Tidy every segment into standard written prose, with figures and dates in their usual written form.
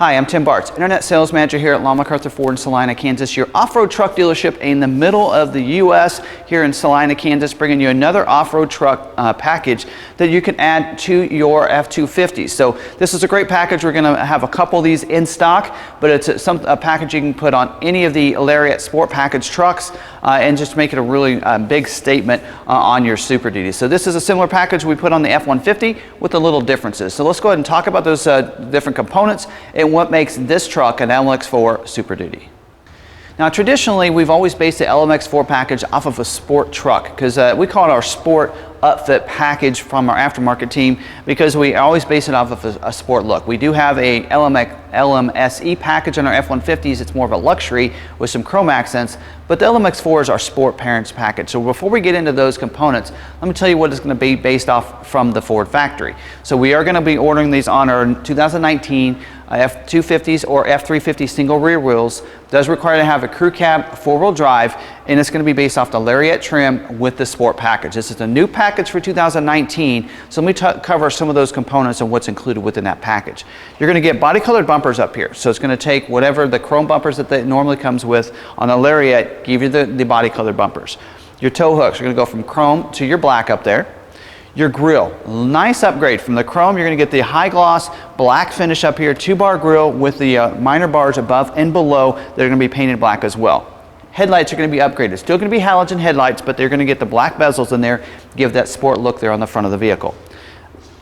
Hi, I'm Tim Bartz, Internet Sales Manager here at McArthur Ford in Salina, Kansas, your off-road truck dealership in the middle of the U.S. here in Salina, Kansas, bringing you another off-road truck package that you can add to your F-250. So this is a great package. We're going to have a couple of these in stock, but it's a package you can put on any of the Lariat Sport Package trucks and just make it a really big statement on your Super Duty. So this is a similar package we put on the F-150 with a little differences. So let's go ahead and talk about those different components and what makes this truck an LMX4 Super Duty. Now traditionally we've always based the LMX4 package off of a sport truck because we call it our sport upfit package from our aftermarket team because we always base it off of a sport look. We do have a LMSE package on our F-150s. It's more of a luxury with some chrome accents, but the LMX4 is our sport parents package. So before we get into those components, let me tell you what it's going to be based off from the Ford factory. So we are going to be ordering these on our 2019 F-250s or F-350 single rear wheels. It does require to have a crew cab, four-wheel drive, and it's going to be based off the Lariat trim with the sport package. This is a new package for 2019, so let me cover some of those components and what's included within that package. You're going to get body colored bumpers up here, so it's going to take whatever the chrome bumpers that it normally comes with on the Lariat, give you the body colored bumpers. Your tow hooks are going to go from chrome to your black up there. Your grille, nice upgrade from the chrome. You're going to get the high gloss black finish up here, 2-bar grille with the minor bars above and below that are going to be painted black as well. Headlights are going to be upgraded. Still going to be halogen headlights, but they're going to get the black bezels in there, give that sport look there on the front of the vehicle.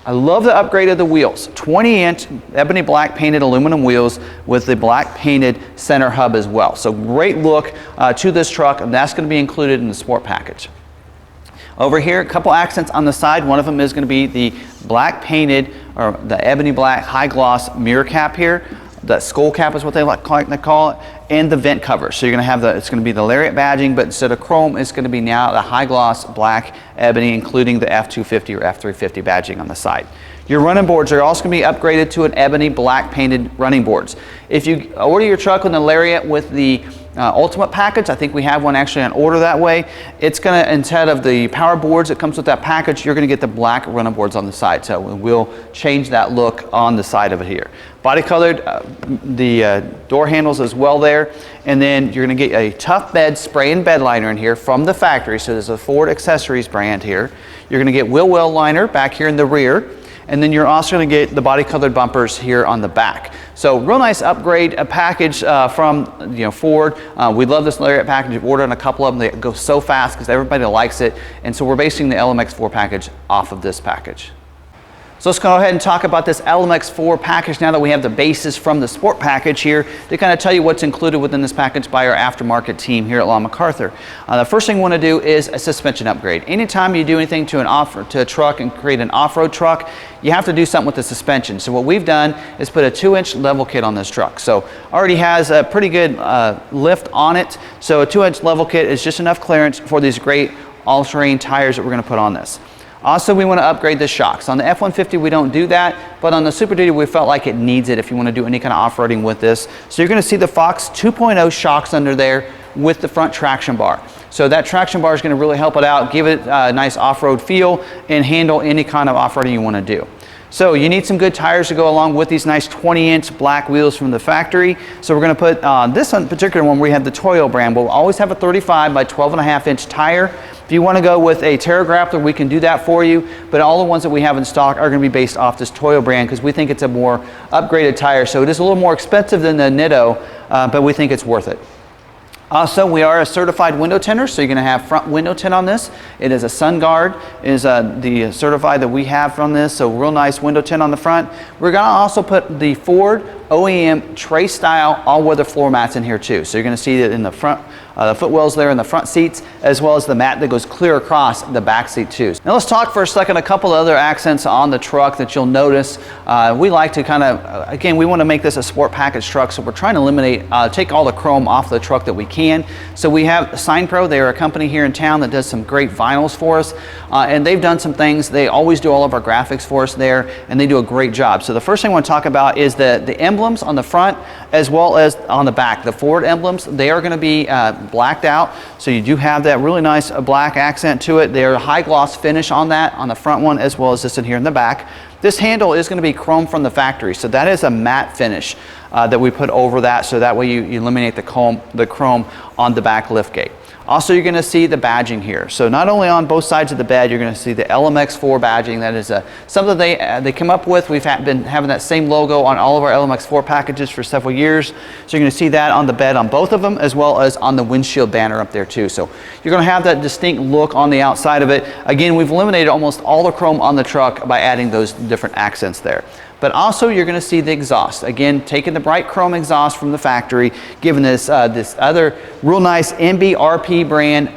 I love the upgrade of the wheels. 20-inch ebony black painted aluminum wheels with the black painted center hub as well. So great look to this truck, and that's going to be included in the sport package. Over here, a couple accents on the side. One of them is going to be the black painted, or the ebony black high gloss mirror cap here. The skull cap is what they like to call it, and the vent cover. So you're going to have it's going to be the Lariat badging, but instead of chrome, it's going to be now the high gloss black ebony, including the F-250 or F-350 badging on the side. Your running boards are also going to be upgraded to an ebony black painted running boards. If you order your truck on the Lariat with the Ultimate package, I think we have one actually on order that way. It's going to, instead of the power boards that comes with that package, you're going to get the black running boards on the side. So we'll change that look on the side of it here. Body colored, the door handles as well there. And then you're going to get a Tough Bed spray and bed liner in here from the factory. So there's a Ford Accessories brand here. You're going to get wheel well liner back here in the rear. And then you're also going to get the body colored bumpers here on the back. So real nice upgrade package from Ford. We love this Lariat package. We've ordered a couple of them. They go so fast because everybody likes it. And so we're basing the LMX4 package off of this package. So let's go ahead and talk about this LMX4 package now that we have the basis from the sport package here to kind of tell you what's included within this package by our aftermarket team here at McArthur. The first thing we want to do is a suspension upgrade. Anytime you do anything to a truck and create an off-road truck, you have to do something with the suspension. So what we've done is put a 2-inch level kit on this truck. So already has a pretty good lift on it. So a 2-inch level kit is just enough clearance for these great all-terrain tires that we're going to put on this. Also, we want to upgrade the shocks. On the F-150, we don't do that, but on the Super Duty, we felt like it needs it if you want to do any kind of off-roading with this. So you're going to see the Fox 2.0 shocks under there with the front traction bar. So that traction bar is going to really help it out, give it a nice off-road feel, and handle any kind of off-roading you want to do. So you need some good tires to go along with these nice 20-inch black wheels from the factory. So we're going to put this particular one, we have the Toyo brand. We'll always have a 35 by 12.5-inch tire. If you want to go with a Terra Grappler, we can do that for you, but all the ones that we have in stock are going to be based off this Toyo brand because we think it's a more upgraded tire. So it is a little more expensive than the Nitto, but we think it's worth it. Also, we are a certified window tinter, so you're going to have front window tint on this. It is a SunGuard, is the certified that we have from this, so real nice window tint on the front. We're going to also put the Ford OEM tray style all-weather floor mats in here too. So you're going to see it in the front, the footwells there in the front seats, as well as the mat that goes clear across the back seat too. Now let's talk for a second a couple other accents on the truck that you'll notice. We like to kind of, again, we want to make this a sport package truck, so we're trying to eliminate, take all the chrome off the truck that we can. So we have SignPro. They are a company here in town that does some great vinyls for us, and they've done some things. They always do all of our graphics for us there, and they do a great job. So the first thing I want to talk about is the emblems on the front as well as on the back. The Ford emblems, they are going to be blacked out. So you do have that really nice black accent to it. They're a high gloss finish on that, on the front one, as well as this in here in the back. This handle is going to be chrome from the factory, so that is a matte finish that we put over that, so that way you eliminate the chrome on the back liftgate. Also, you're going to see the badging here. So not only on both sides of the bed, you're going to see the LMX4 badging. That is something they came up with. We've been having that same logo on all of our LMX4 packages for several years. So you're going to see that on the bed on both of them, as well as on the windshield banner up there too. So you're going to have that distinct look on the outside of it. Again, we've eliminated almost all the chrome on the truck by adding those different accents there. But also you're going to see the exhaust. Again, taking the bright chrome exhaust from the factory, giving this this other real nice MBRP brand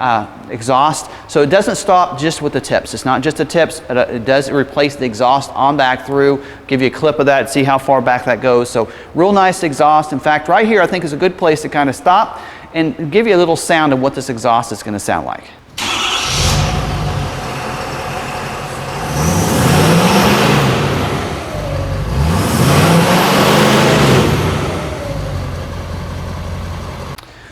exhaust. So it doesn't stop just with the tips. It's not just the tips. It does replace the exhaust on back through. Give you a clip of that, see how far back that goes. So real nice exhaust. In fact, right here I think is a good place to kind of stop and give you a little sound of what this exhaust is going to sound like.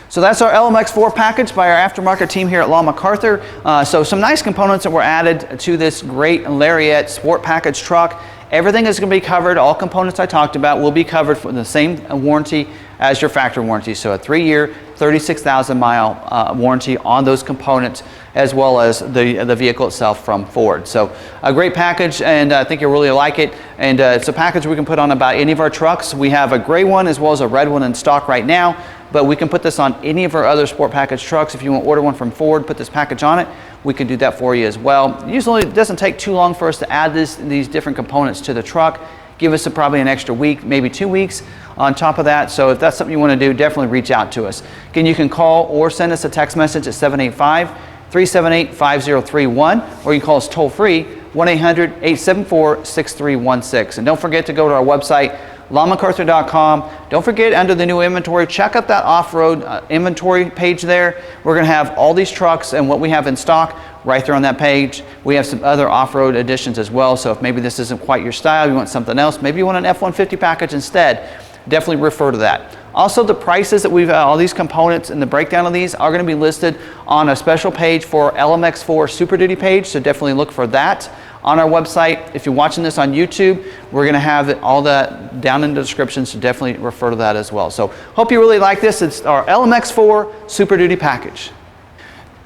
So that's our LMX4 package by our aftermarket team here at McArthur. So some nice components that were added to this great Lariat sport package truck. Everything is going to be covered. All components I talked about will be covered for the same warranty as your factory warranty. So a 3-year, 36,000 mile warranty on those components, as well as the vehicle itself from Ford. So a great package, and I think you'll really like it. And it's a package we can put on about any of our trucks. We have a gray one as well as a red one in stock right now, but we can put this on any of our other sport package trucks. If you want to order one from Ford, put this package on it, we can do that for you as well. Usually it doesn't take too long for us to add these different components to the truck. Give us probably an extra week, maybe 2 weeks on top of that. So if that's something you want to do, definitely reach out to us. Again, you can call or send us a text message at 785-378-5031, or you can call us toll free, 1-800-874-6316. And don't forget to go to our website, McArthur.com. Don't forget, under the new inventory, check out that off-road inventory page there. We're going to have all these trucks and what we have in stock right there on that page. We have some other off-road additions as well, so if maybe this isn't quite your style, you want something else, maybe you want an F-150 package instead, definitely refer to that. Also, the prices that we've all these components and the breakdown of these are going to be listed on a special page for LMX4 Super Duty page, so definitely look for that on our website. If you're watching this on YouTube, we're going to have all that down in the description, so definitely refer to that as well. So hope you really like this. It's our LMX4 Super Duty package.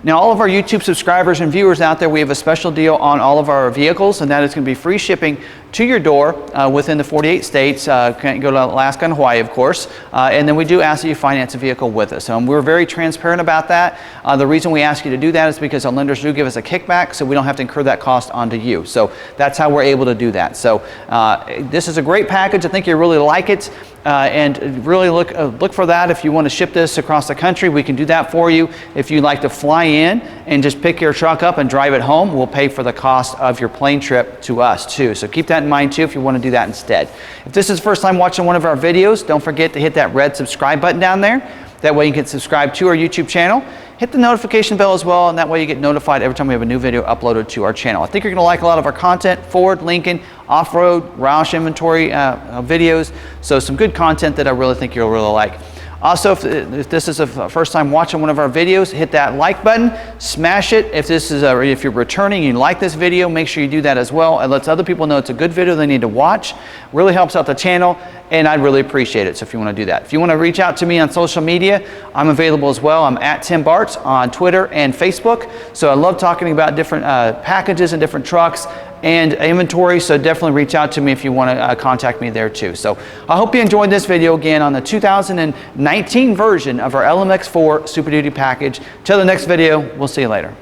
Now, all of our YouTube subscribers and viewers out there, we have a special deal on all of our vehicles, and that is going to be free shipping to your door within the 48 states. Can't go to Alaska and Hawaii, of course. And then we do ask that you finance a vehicle with us. We're very transparent about that. The reason we ask you to do that is because our lenders do give us a kickback, so we don't have to incur that cost onto you. So that's how we're able to do that. So this is a great package. I think you really like it. And really look for that. If you want to ship this across the country, we can do that for you. If you'd like to fly in and just pick your truck up and drive it home, we'll pay for the cost of your plane trip to us too. So keep that in mind too if you want to do that instead. If this is the first time watching one of our videos, don't forget to hit that red subscribe button down there. That way you can subscribe to our YouTube channel. Hit the notification bell as well, and that way you get notified every time we have a new video uploaded to our channel. I think you're going to like a lot of our content, Ford, Lincoln, off-road, Roush inventory videos. So some good content that I really think you'll really like. Also, if this is the first time watching one of our videos, hit that like button, smash it. If this is if you're returning and you like this video, make sure you do that as well. It lets other people know it's a good video they need to watch. Really helps out the channel, and I'd really appreciate it. So if you want to do that. If you want to reach out to me on social media, I'm available as well. I'm at Tim Bartz on Twitter and Facebook. So I love talking about different packages and different trucks and inventory, so definitely reach out to me if you want to contact me there too. So I hope you enjoyed this video again on the 2019 version of our LMX4 Super Duty package. Till the next video, we'll see you later.